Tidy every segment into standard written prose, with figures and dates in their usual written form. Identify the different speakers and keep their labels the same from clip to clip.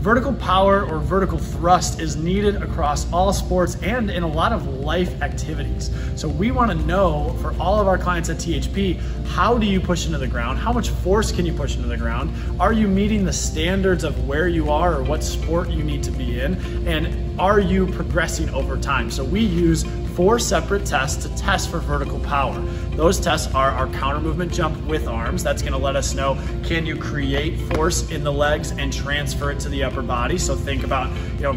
Speaker 1: Vertical power or vertical thrust is needed across all sports and in a lot of life activities. So we want to know for all of our clients at THP, how do you push into the ground? How much force can you push into the ground? Are you meeting the standards of where you are or what sport you need to be in? And are you progressing over time? So we use 4 separate tests to test for vertical power. Those tests are our counter movement jump with arms. That's going to let us know, can you create force in the legs and transfer it to the upper body? So think about,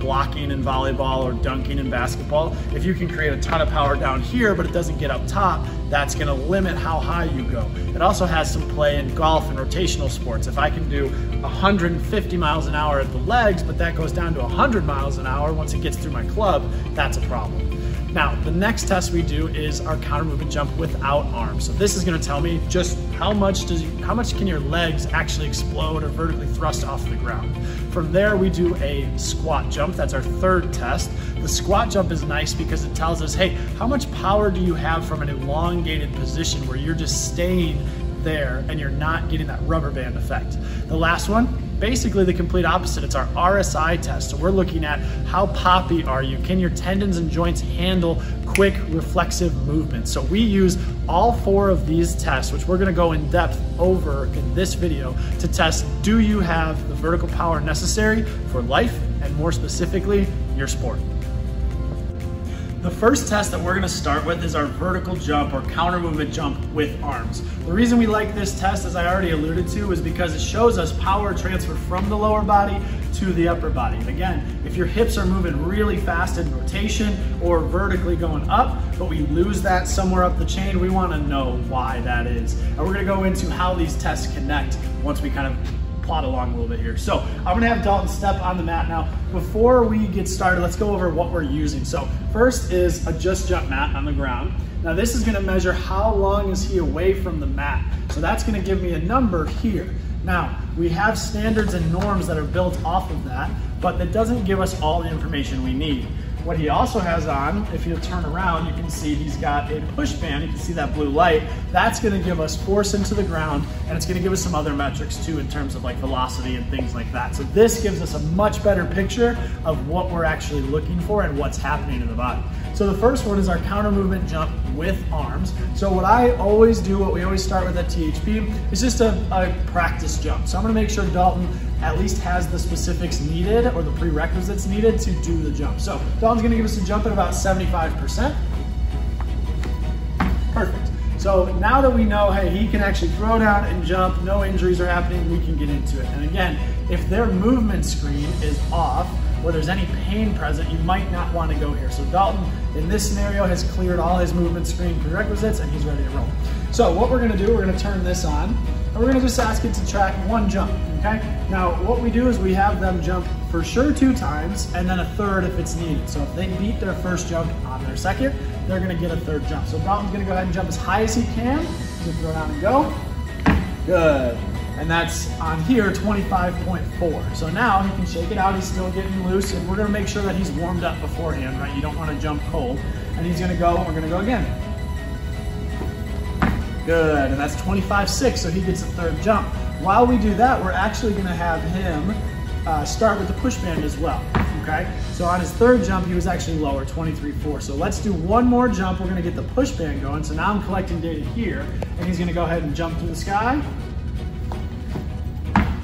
Speaker 1: blocking in volleyball or dunking in basketball. If you can create a ton of power down here, but it doesn't get up top, that's going to limit how high you go. It also has some play in golf and rotational sports. If I can do 150 miles an hour at the legs, but that goes down to 100 miles an hour once it gets through my club, that's a problem. Now, the next test we do is our counter movement jump without arms. So this is going to tell me just how much can your legs actually explode or vertically thrust off the ground. From there, we do a squat jump. That's our 3rd test. The squat jump is nice because it tells us, hey, how much power do you have from an elongated position where you're just staying there and you're not getting that rubber band effect. The last one, basically the complete opposite. It's our RSI test. So we're looking at how poppy are you? Can your tendons and joints handle quick reflexive movement? So we use all 4 of these tests, which we're going to go in depth over in this video, to test, do you have the vertical power necessary for life and more specifically your sport? The first test that we're going to start with is our vertical jump or counter movement jump with arms. The reason we like this test, as I already alluded to, is because it shows us power transfer from the lower body to the upper body. And again, if your hips are moving really fast in rotation or vertically going up, but we lose that somewhere up the chain, we want to know why that is. And we're going to go into how these tests connect once we kind of plot along a little bit here. So I'm gonna have Dalton step on the mat now. Before we get started, let's go over what we're using. So first is a just jump mat on the ground. Now this is gonna measure how long is he away from the mat. So that's gonna give me a number here. Now, we have standards and norms that are built off of that, but that doesn't give us all the information we need. What he also has on, if you turn around, you can see he's got a push band. You can see that blue light. That's gonna give us force into the ground, and it's gonna give us some other metrics too in terms of like velocity and things like that. So this gives us a much better picture of what we're actually looking for and what's happening in the body. So the first one is our counter movement jump with arms. So what I always do, what we always start with at THP, is just a practice jump. So I'm gonna make sure Dalton at least has the specifics needed or the prerequisites needed to do the jump. So Dalton's gonna give us a jump at about 75%. Perfect. So now that we know, hey, he can actually throw down and jump, no injuries are happening, we can get into it. And again, if their movement screen is off, or there's any pain present, you might not want to go here. So Dalton, in this scenario, has cleared all his movement screen prerequisites and he's ready to roll. So what we're gonna do, we're gonna turn this on, and we're gonna just ask it to track 1 jump, okay? Now, what we do is we have them jump for sure 2 times, and then a 3rd if it's needed. So if they beat their first jump on their second, they're gonna get a 3rd jump. So Dalton's gonna go ahead and jump as high as he can. He's gonna throw down and go. Good. And that's on here, 25.4. So now he can shake it out, he's still getting loose, and we're gonna make sure that he's warmed up beforehand, right? You don't wanna jump cold. And he's gonna go, and we're gonna go again. Good, and that's 25.6, so he gets a 3rd jump. While we do that, we're actually gonna have him start with the push band as well, okay? So on his 3rd jump, he was actually lower, 23.4. So let's do 1 more jump, we're gonna get the push band going. So now I'm collecting data here, and he's gonna go ahead and jump through the sky.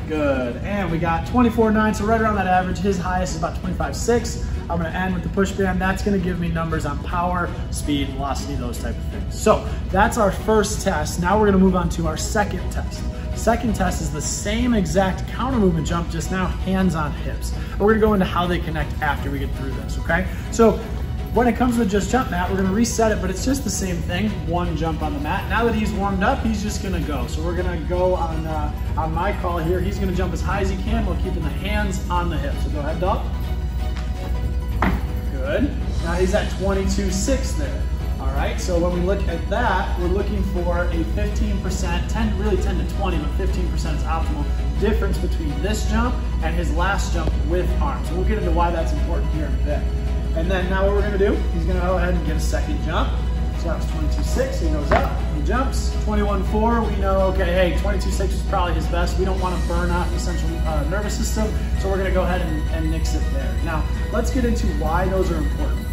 Speaker 1: Good, and we got 24.9, so right around that average. His highest is about 25.6. I'm gonna end with the push band. That's gonna give me numbers on power, speed, velocity, those type of things. So that's our first test. Now we're gonna move on to our second test. Second test is the same exact counter movement jump, just now hands on hips. And we're gonna go into how they connect after we get through this, okay? So when it comes to the just jump mat, we're gonna reset it, but it's just the same thing, 1 jump on the mat. Now that he's warmed up, he's just gonna go. So we're gonna go on my call here. He's gonna jump as high as he can while keeping the hands on the hips. So go ahead, Doc. Good. Now he's at 22.6 there. All right, so when we look at that, we're looking for a 15%, really 10 to 20, but 15% is optimal difference between this jump and his last jump with arms. So we'll get into why that's important here in a bit. And then now what we're gonna do, he's gonna go ahead and get a 2nd jump. So that was 22.6, he goes up, he jumps. 21.4, we know, okay, hey, 22.6 is probably his best. We don't want to burn out the central nervous system, so we're gonna go ahead and nix it there. Now, let's get into why those are important.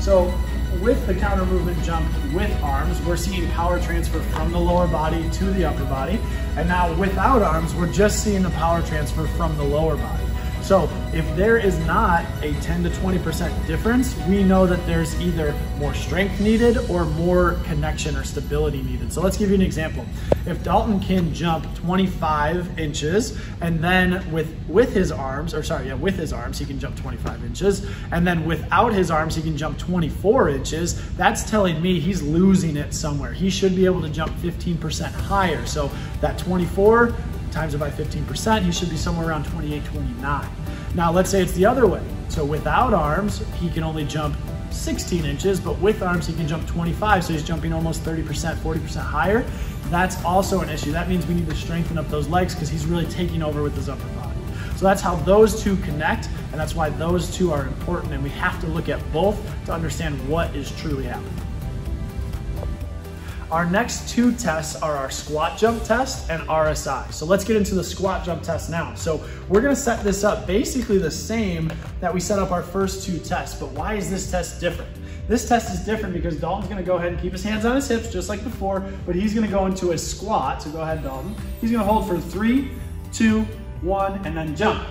Speaker 1: So with the counter movement jump with arms, we're seeing power transfer from the lower body to the upper body. And now without arms, we're just seeing the power transfer from the lower body. So if there is not a 10 to 20% difference, we know that there's either more strength needed or more connection or stability needed. So let's give you an example. If Dalton can jump 25 inches and then with his arms, he can jump 25 inches. And then without his arms, he can jump 24 inches. That's telling me he's losing it somewhere. He should be able to jump 15% higher. So that 24, times it by 15%, he should be somewhere around 28, 29. Now let's say it's the other way. So without arms, he can only jump 16 inches, but with arms, he can jump 25. So he's jumping almost 30%, 40% higher. That's also an issue. That means we need to strengthen up those legs because he's really taking over with his upper body. So that's how those two connect, and that's why those two are important, and we have to look at both to understand what is truly happening. Our next two tests are our squat jump test and RSI. So let's get into the squat jump test now. So we're gonna set this up basically the same that we set up our first two tests, but why is this test different? This test is different because Dalton's gonna go ahead and keep his hands on his hips just like before, but he's gonna go into a squat. So go ahead, Dalton. He's gonna hold for 3, 2, 1, and then jump.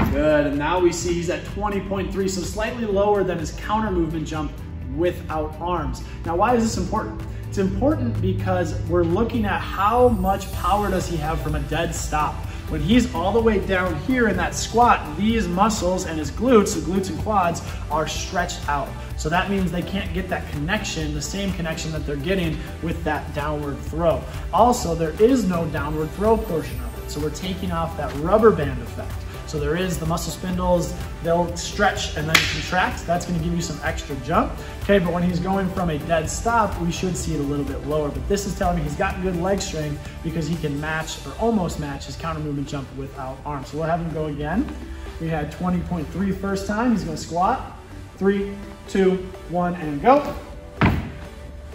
Speaker 1: Good, and now we see he's at 20.3, so slightly lower than his counter movement jump without arms. Now, why is this important? It's important because we're looking at how much power does he have from a dead stop. When he's all the way down here in that squat, these muscles and his glutes, the glutes and quads, are stretched out. So that means they can't get that connection, the same connection that they're getting with that downward throw. Also, there is no downward throw portion of it. So we're taking off that rubber band effect. So there is the muscle spindles, they'll stretch and then contract. That's gonna give you some extra jump. Okay, but when he's going from a dead stop, we should see it a little bit lower. But this is telling me he's got good leg strength because he can match or almost match his counter movement jump without arms. So we'll have him go again. We had 20.3 first time. He's gonna squat. 3, 2, 1, and go.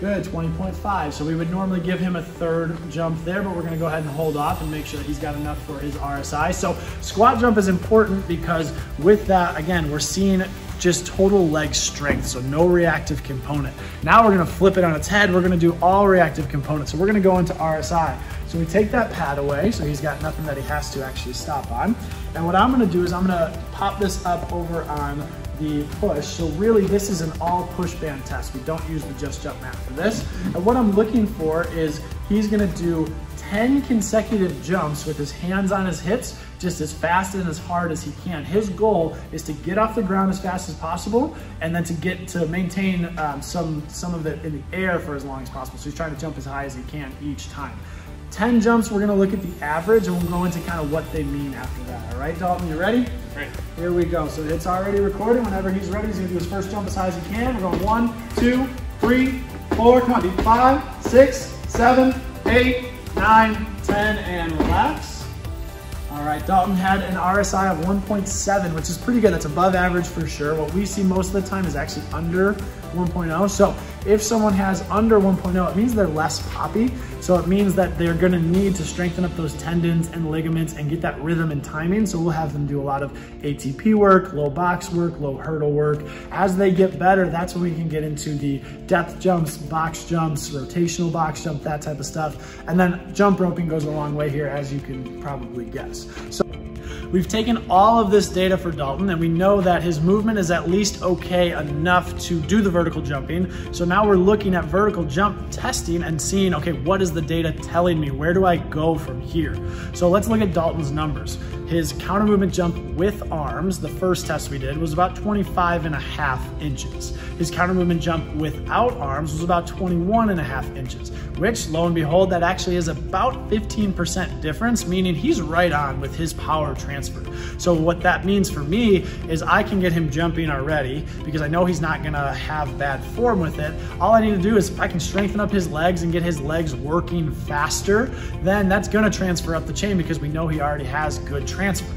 Speaker 1: Good, 20.5. So we would normally give him a third jump there, but we're gonna go ahead and hold off and make sure that he's got enough for his RSI. So squat jump is important because with that, again, we're seeing just total leg strength, so no reactive component. Now we're gonna flip it on its head. We're gonna do all reactive components. So we're gonna go into RSI. So we take that pad away, so he's got nothing that he has to actually stop on. And what I'm gonna do is I'm gonna pop this up over on the push. So really this is an all push band test. We don't use the just jump mat for this. And what I'm looking for is he's gonna do 10 consecutive jumps with his hands on his hips, just as fast and as hard as he can. His goal is to get off the ground as fast as possible and then to maintain some of it in the air for as long as possible. So he's trying to jump as high as he can each time. 10 jumps, we're gonna look at the average and we'll go into kind of what they mean after that. All right, Dalton, you ready?
Speaker 2: Great.
Speaker 1: Here we go. So it's already recording. Whenever he's ready, he's gonna do his first jump as high as he can. We're going 1, 2, 3, 4, come on, do 5, 6, 7, 8, 9, 10, and relax. All right, Dalton had an RSI of 1.7, which is pretty good. That's above average for sure. What we see most of the time is actually under 1.0. So if someone has under 1.0, it means they're less poppy. So it means that they're gonna need to strengthen up those tendons and ligaments and get that rhythm and timing. So we'll have them do a lot of ATP work, low box work, low hurdle work. As they get better, that's when we can get into the depth jumps, box jumps, rotational box jump, that type of stuff. And then jump roping goes a long way here, as you can probably guess. So we've taken all of this data for Dalton and we know that his movement is at least okay enough to do the vertical jumping. So now we're looking at vertical jump testing and seeing, okay, what is the data telling me? Where do I go from here? So let's look at Dalton's numbers. His counter movement jump with arms, the first test we did, was about 25.5 inches. His counter movement jump without arms was about 21.5 inches, which lo and behold, that actually is about 15% difference, meaning he's right on with his power transfer. So what that means for me is I can get him jumping already because I know he's not gonna have bad form with it. All I need to do is if I can strengthen up his legs and get his legs working faster, then that's gonna transfer up the chain because we know he already has good transfer.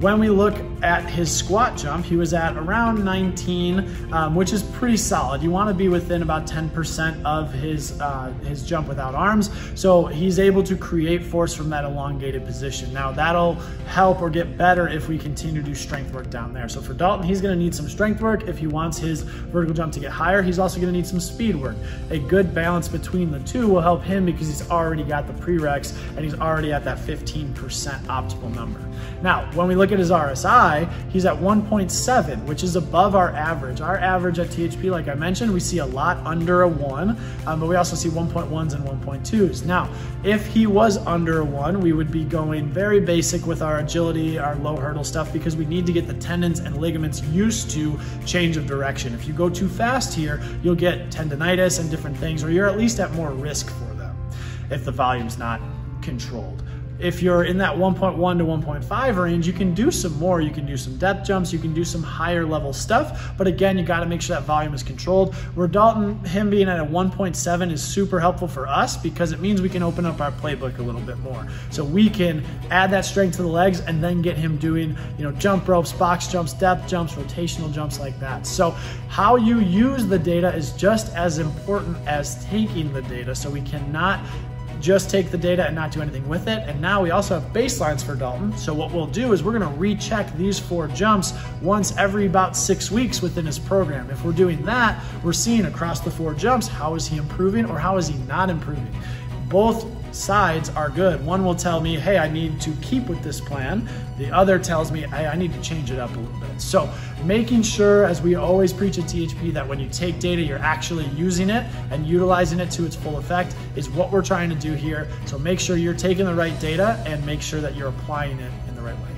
Speaker 1: When we look at his squat jump, he was at around 19, which is pretty solid. You want to be within about 10% of his jump without arms. So he's able to create force from that elongated position. Now that'll help or get better if we continue to do strength work down there. So for Dalton, he's going to need some strength work. If he wants his vertical jump to get higher, he's also going to need some speed work. A good balance between the two will help him because he's already got the prereqs and he's already at that 15% optimal number. Now, when we look at his RSI, he's at 1.7, which is above our average. Our average at THP, like I mentioned, we see a lot under a 1, but we also see 1.1s and 1.2s. Now, if he was under a 1, we would be going very basic with our agility, our low hurdle stuff, because we need to get the tendons and ligaments used to change of direction. If you go too fast here, you'll get tendonitis and different things, or you're at least at more risk for them if the volume's not controlled. If you're in that 1.1 to 1.5 range, you can do some more. You can do some depth jumps, you can do some higher level stuff, but again, you gotta make sure that volume is controlled. Where Dalton, him being at a 1.7 is super helpful for us because it means we can open up our playbook a little bit more. So we can add that strength to the legs and then get him doing, jump ropes, box jumps, depth jumps, rotational jumps like that. So how you use the data is just as important as taking the data. So we cannot just take the data and not do anything with it. And now we also have baselines for Dalton. So what we'll do is we're gonna recheck these 4 jumps once every about 6 weeks within his program. If we're doing that, we're seeing across the 4 jumps, how is he improving or how is he not improving? Both sides are good. One will tell me, hey, I need to keep with this plan. The other tells me, hey, I need to change it up a little bit. So making sure, as we always preach at THP, that when you take data, you're actually using it and utilizing it to its full effect is what we're trying to do here. So make sure you're taking the right data and make sure that you're applying it in the right way.